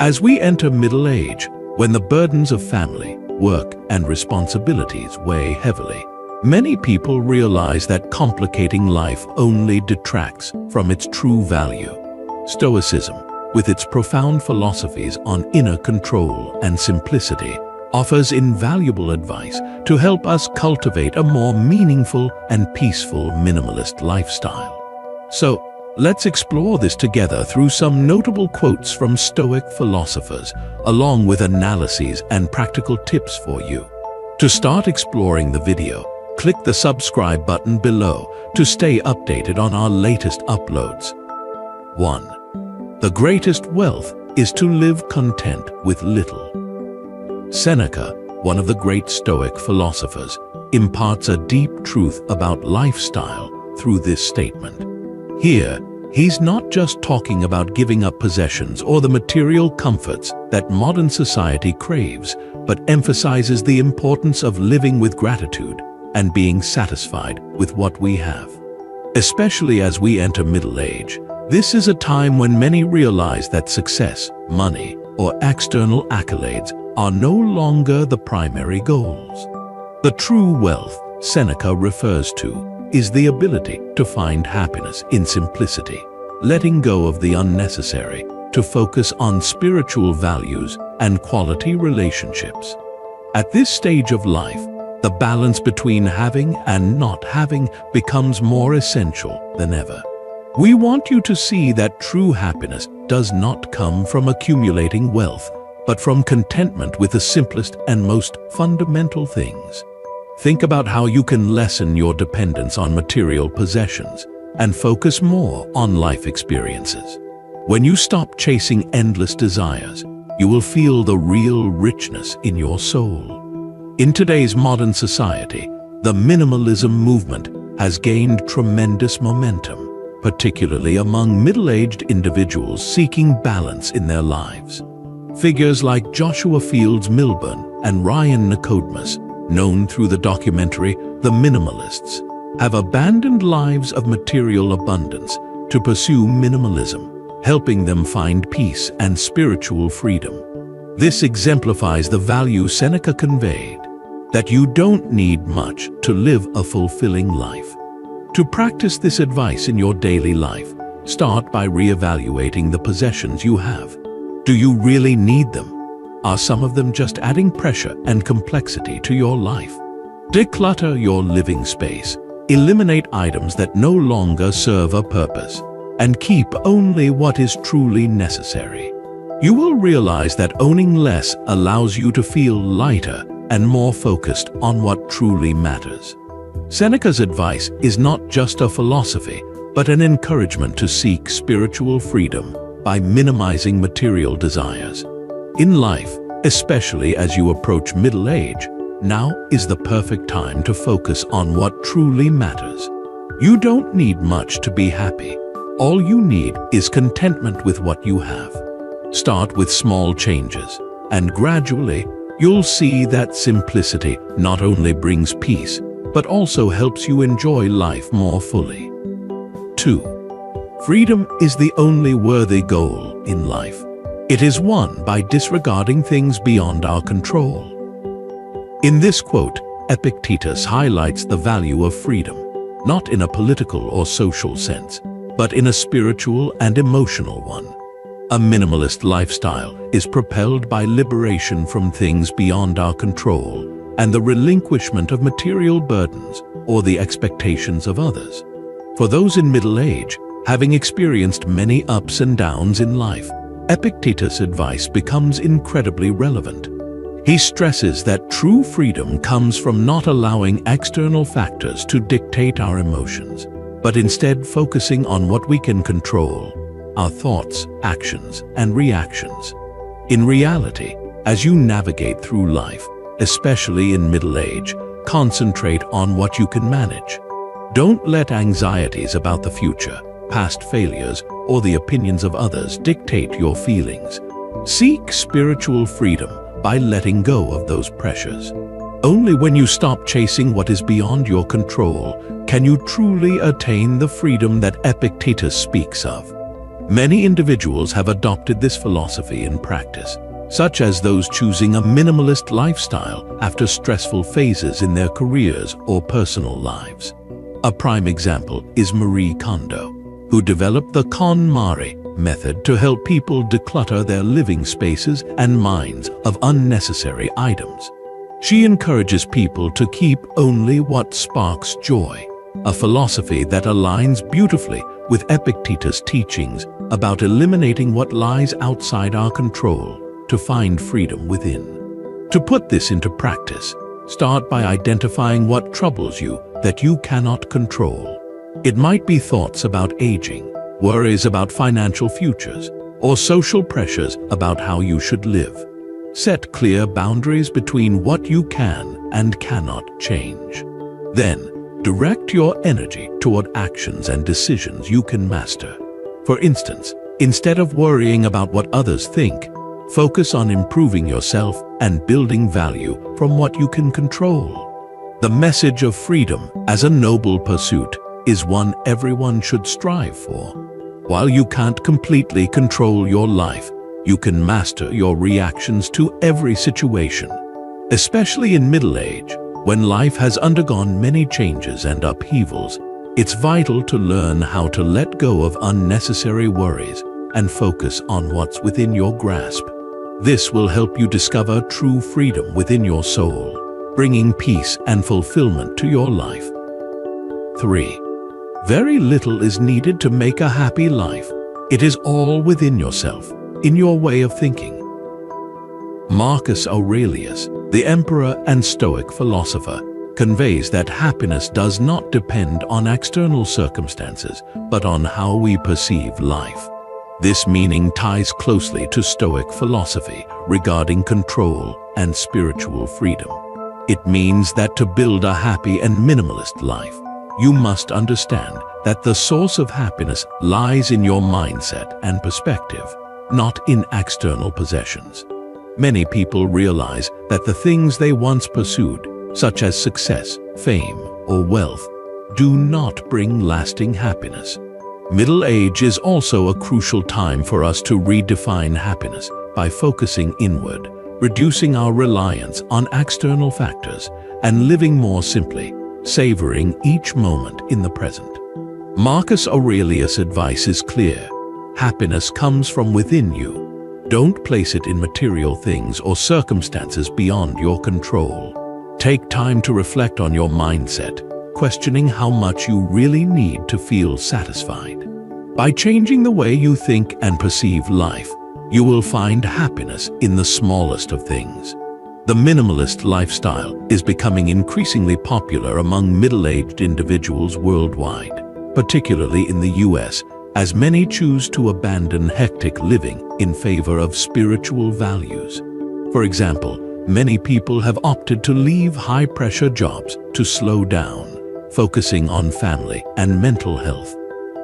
As we enter middle age, when the burdens of family, work, and responsibilities weigh heavily, many people realize that complicating life only detracts from its true value. Stoicism, with its profound philosophies on inner control and simplicity, offers invaluable advice to help us cultivate a more meaningful and peaceful minimalist lifestyle. So, let's explore this together through some notable quotes from Stoic philosophers, along with analyses and practical tips for you. To start exploring the video, click the subscribe button below to stay updated on our latest uploads. 1. The greatest wealth is to live content with little. Seneca, one of the great Stoic philosophers, imparts a deep truth about lifestyle through this statement. Here, he's not just talking about giving up possessions or the material comforts that modern society craves, but emphasizes the importance of living with gratitude and being satisfied with what we have. Especially as we enter middle age, this is a time when many realize that success, money, or external accolades are no longer the primary goals. The true wealth Seneca refers to is the ability to find happiness in simplicity, letting go of the unnecessary to focus on spiritual values and quality relationships. At this stage of life, the balance between having and not having becomes more essential than ever. We want you to see that true happiness does not come from accumulating wealth, but from contentment with the simplest and most fundamental things. Think about how you can lessen your dependence on material possessions and focus more on life experiences. When you stop chasing endless desires, you will feel the real richness in your soul. In today's modern society, the minimalism movement has gained tremendous momentum, particularly among middle-aged individuals seeking balance in their lives. Figures like Joshua Fields Milburn and Ryan Nicodemus, known through the documentary The Minimalists, have abandoned lives of material abundance to pursue minimalism, helping them find peace and spiritual freedom. This exemplifies the value Seneca conveyed, that you don't need much to live a fulfilling life. To practice this advice in your daily life, start by reevaluating the possessions you have. Do you really need them? Are some of them just adding pressure and complexity to your life? Declutter your living space, eliminate items that no longer serve a purpose, and keep only what is truly necessary. You will realize that owning less allows you to feel lighter and more focused on what truly matters. Seneca's advice is not just a philosophy, but an encouragement to seek spiritual freedom by minimizing material desires. In life, especially as you approach middle age, now is the perfect time to focus on what truly matters. You don't need much to be happy. All you need is contentment with what you have. Start with small changes, and gradually, you'll see that simplicity not only brings peace, but also helps you enjoy life more fully. 2. Freedom is the only worthy goal in life. It is won by disregarding things beyond our control. In this quote, Epictetus highlights the value of freedom, not in a political or social sense, but in a spiritual and emotional one. A minimalist lifestyle is propelled by liberation from things beyond our control and the relinquishment of material burdens or the expectations of others. For those in middle age, having experienced many ups and downs in life, Epictetus' advice becomes incredibly relevant. He stresses that true freedom comes from not allowing external factors to dictate our emotions, but instead focusing on what we can control: our thoughts, actions, and reactions. In reality, as you navigate through life, especially in middle age, concentrate on what you can manage. Don't let anxieties about the future, past failures, or the opinions of others dictate your feelings. Seek spiritual freedom by letting go of those pressures. Only when you stop chasing what is beyond your control can you truly attain the freedom that Epictetus speaks of. Many individuals have adopted this philosophy in practice, such as those choosing a minimalist lifestyle after stressful phases in their careers or personal lives. A prime example is Marie Kondo, who developed the KonMari method to help people declutter their living spaces and minds of unnecessary items. She encourages people to keep only what sparks joy, a philosophy that aligns beautifully with Epictetus' teachings about eliminating what lies outside our control to find freedom within. To put this into practice, start by identifying what troubles you that you cannot control. It might be thoughts about aging, worries about financial futures, or social pressures about how you should live. Set clear boundaries between what you can and cannot change. Then, direct your energy toward actions and decisions you can master. For instance, instead of worrying about what others think, focus on improving yourself and building value from what you can control. The message of freedom as a noble pursuit is one everyone should strive for. While you can't completely control your life, you can master your reactions to every situation. Especially in middle age, when life has undergone many changes and upheavals, it's vital to learn how to let go of unnecessary worries and focus on what's within your grasp. This will help you discover true freedom within your soul, bringing peace and fulfillment to your life. 3. Very little is needed to make a happy life. It is all within yourself, in your way of thinking. Marcus Aurelius, the emperor and Stoic philosopher, conveys that happiness does not depend on external circumstances, but on how we perceive life. This meaning ties closely to Stoic philosophy regarding control and spiritual freedom. It means that to build a happy and minimalist life, you must understand that the source of happiness lies in your mindset and perspective, not in external possessions. Many people realize that the things they once pursued, such as success, fame, or wealth, do not bring lasting happiness. Middle age is also a crucial time for us to redefine happiness by focusing inward, reducing our reliance on external factors, and living more simply, savoring each moment in the present. Marcus Aurelius' advice is clear. Happiness comes from within you. Don't place it in material things or circumstances beyond your control. Take time to reflect on your mindset, questioning how much you really need to feel satisfied. By changing the way you think and perceive life, you will find happiness in the smallest of things. The minimalist lifestyle is becoming increasingly popular among middle-aged individuals worldwide, particularly in the US, as many choose to abandon hectic living in favor of spiritual values. For example, many people have opted to leave high-pressure jobs to slow down, focusing on family and mental health.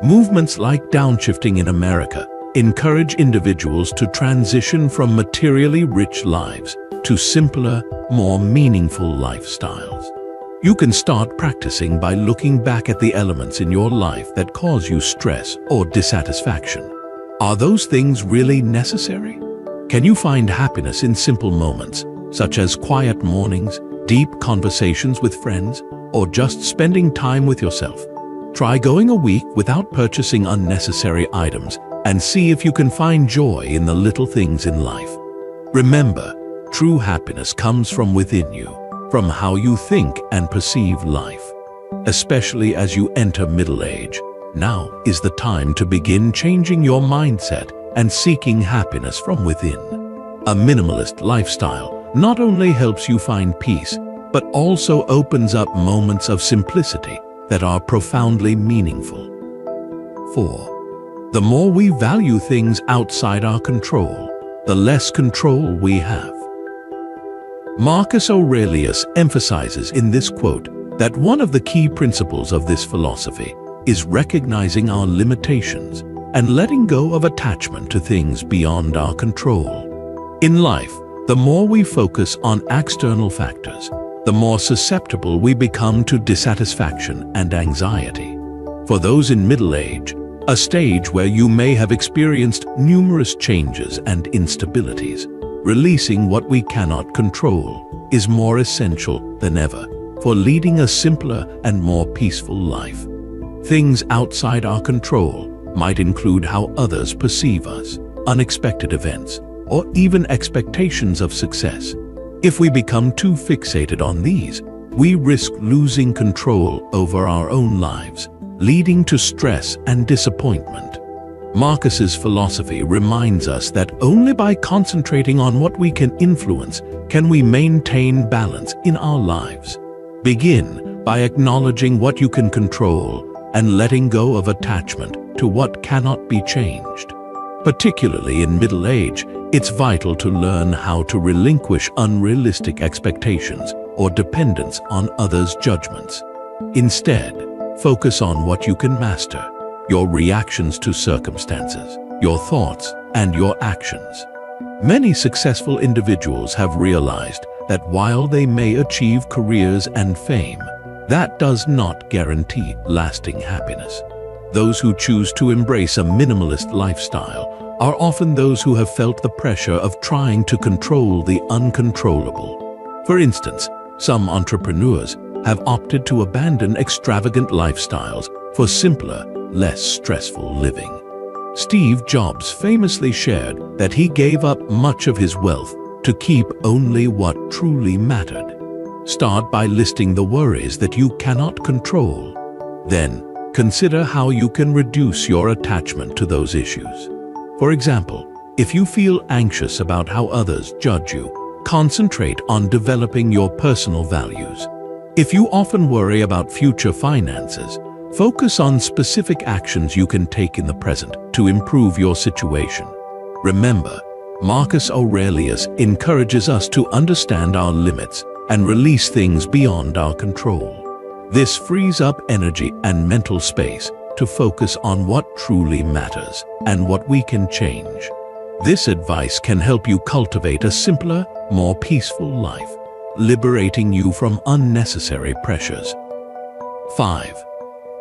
Movements like downshifting in America encourage individuals to transition from materially rich lives to simpler, more meaningful lifestyles. You can start practicing by looking back at the elements in your life that cause you stress or dissatisfaction. Are those things really necessary? Can you find happiness in simple moments, such as quiet mornings, deep conversations with friends, or just spending time with yourself? Try going a week without purchasing unnecessary items and see if you can find joy in the little things in life. Remember, true happiness comes from within you, from how you think and perceive life. Especially as you enter middle age, now is the time to begin changing your mindset and seeking happiness from within. A minimalist lifestyle not only helps you find peace, but also opens up moments of simplicity that are profoundly meaningful. 4. The more we value things outside our control, the less control we have. Marcus Aurelius emphasizes in this quote that one of the key principles of this philosophy is recognizing our limitations and letting go of attachment to things beyond our control. In life, the more we focus on external factors, the more susceptible we become to dissatisfaction and anxiety. For those in middle age, a stage where you may have experienced numerous changes and instabilities. Releasing what we cannot control is more essential than ever for leading a simpler and more peaceful life. Things outside our control might include how others perceive us, unexpected events, or even expectations of success. If we become too fixated on these, we risk losing control over our own lives, leading to stress and disappointment. Marcus's philosophy reminds us that only by concentrating on what we can influence can we maintain balance in our lives. Begin by acknowledging what you can control and letting go of attachment to what cannot be changed. Particularly in middle age, it's vital to learn how to relinquish unrealistic expectations or dependence on others' judgments. Instead, focus on what you can master: your reactions to circumstances, your thoughts, and your actions. Many successful individuals have realized that while they may achieve careers and fame, that does not guarantee lasting happiness. Those who choose to embrace a minimalist lifestyle are often those who have felt the pressure of trying to control the uncontrollable. For instance, some entrepreneurs have opted to abandon extravagant lifestyles for simpler, less stressful living. Steve Jobs famously shared that he gave up much of his wealth to keep only what truly mattered. Start by listing the worries that you cannot control. Then, consider how you can reduce your attachment to those issues. For example, if you feel anxious about how others judge you, concentrate on developing your personal values. If you often worry about future finances, focus on specific actions you can take in the present to improve your situation. Remember, Marcus Aurelius encourages us to understand our limits and release things beyond our control. This frees up energy and mental space to focus on what truly matters and what we can change. This advice can help you cultivate a simpler, more peaceful life, liberating you from unnecessary pressures. 5.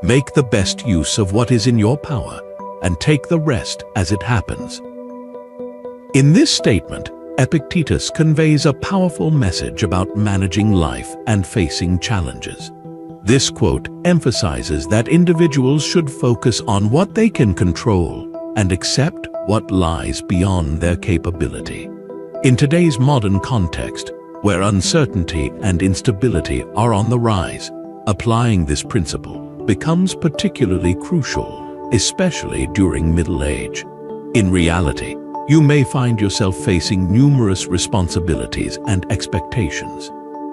Make the best use of what is in your power and take the rest as it happens. In this statement, Epictetus conveys a powerful message about managing life and facing challenges. This quote emphasizes that individuals should focus on what they can control and accept what lies beyond their capability. In today's modern context, where uncertainty and instability are on the rise, applying this principle becomes particularly crucial, especially during middle age. In reality, you may find yourself facing numerous responsibilities and expectations.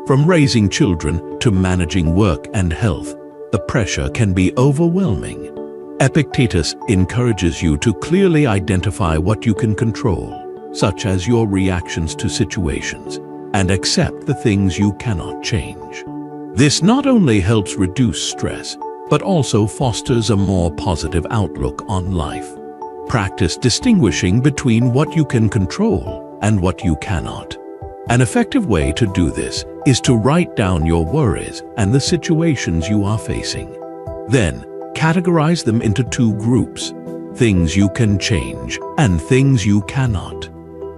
From raising children to managing work and health, the pressure can be overwhelming. Epictetus encourages you to clearly identify what you can control, such as your reactions to situations, and accept the things you cannot change. This not only helps reduce stress, but also fosters a more positive outlook on life. Practice distinguishing between what you can control and what you cannot. An effective way to do this is to write down your worries and the situations you are facing. Then, categorize them into two groups: things you can change and things you cannot.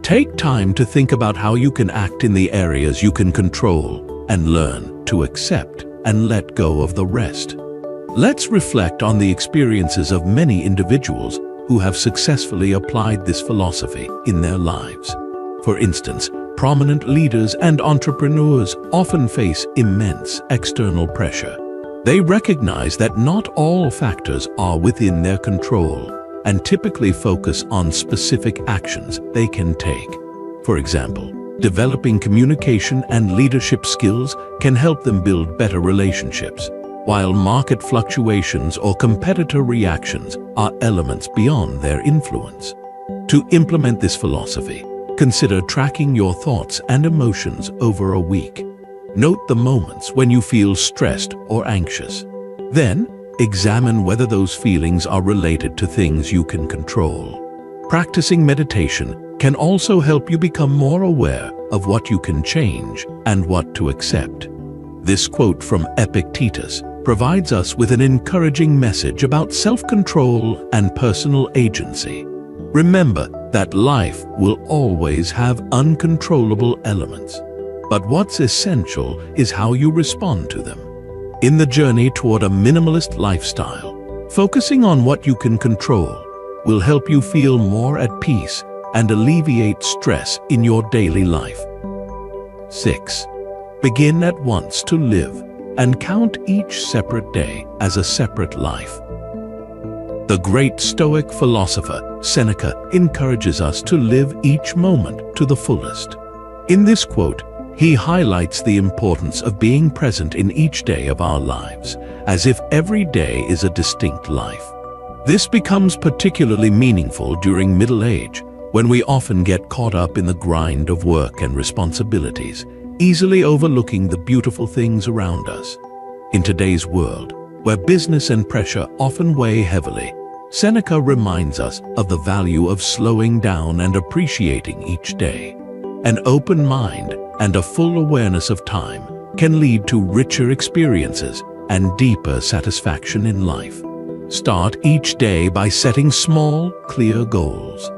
Take time to think about how you can act in the areas you can control and learn to accept and let go of the rest. Let's reflect on the experiences of many individuals who have successfully applied this philosophy in their lives. For instance, prominent leaders and entrepreneurs often face immense external pressure. They recognize that not all factors are within their control and typically focus on specific actions they can take. For example, developing communication and leadership skills can help them build better relationships, while market fluctuations or competitor reactions are elements beyond their influence. To implement this philosophy, consider tracking your thoughts and emotions over a week. Note the moments when you feel stressed or anxious. Then, examine whether those feelings are related to things you can control. Practicing meditation can also help you become more aware of what you can change and what to accept. This quote from Epictetus provides us with an encouraging message about self-control and personal agency. Remember that life will always have uncontrollable elements, but what's essential is how you respond to them. In the journey toward a minimalist lifestyle, focusing on what you can control will help you feel more at peace and alleviate stress in your daily life. 6. Begin at once to live and count each separate day as a separate life. The great Stoic philosopher Seneca encourages us to live each moment to the fullest. In this quote, he highlights the importance of being present in each day of our lives, as if every day is a distinct life. This becomes particularly meaningful during middle age, when we often get caught up in the grind of work and responsibilities, easily overlooking the beautiful things around us. In today's world, where business and pressure often weigh heavily, Seneca reminds us of the value of slowing down and appreciating each day. An open mind and a full awareness of time can lead to richer experiences and deeper satisfaction in life. Start each day by setting small, clear goals.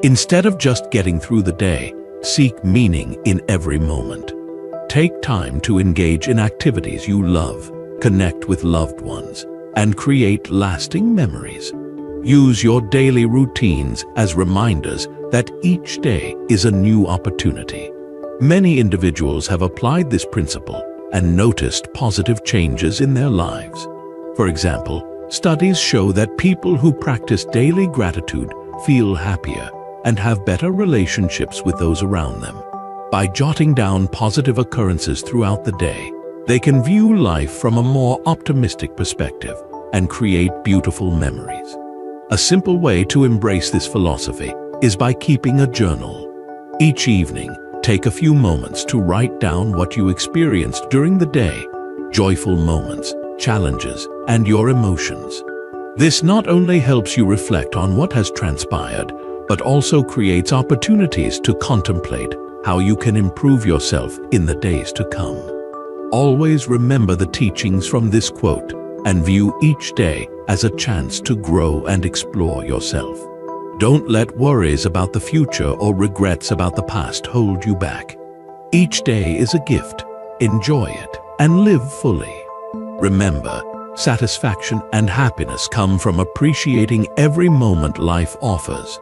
Instead of just getting through the day, seek meaning in every moment. Take time to engage in activities you love, connect with loved ones, and create lasting memories. Use your daily routines as reminders that each day is a new opportunity. Many individuals have applied this principle and noticed positive changes in their lives. For example, studies show that people who practice daily gratitude feel happier and have better relationships with those around them. By jotting down positive occurrences throughout the day, they can view life from a more optimistic perspective and create beautiful memories. A simple way to embrace this philosophy is by keeping a journal. Each evening, take a few moments to write down what you experienced during the day, joyful moments, challenges, and your emotions. This not only helps you reflect on what has transpired, but also creates opportunities to contemplate how you can improve yourself in the days to come. Always remember the teachings from this quote and view each day as a chance to grow and explore yourself. Don't let worries about the future or regrets about the past hold you back. Each day is a gift. Enjoy it and live fully. Remember, satisfaction and happiness come from appreciating every moment life offers.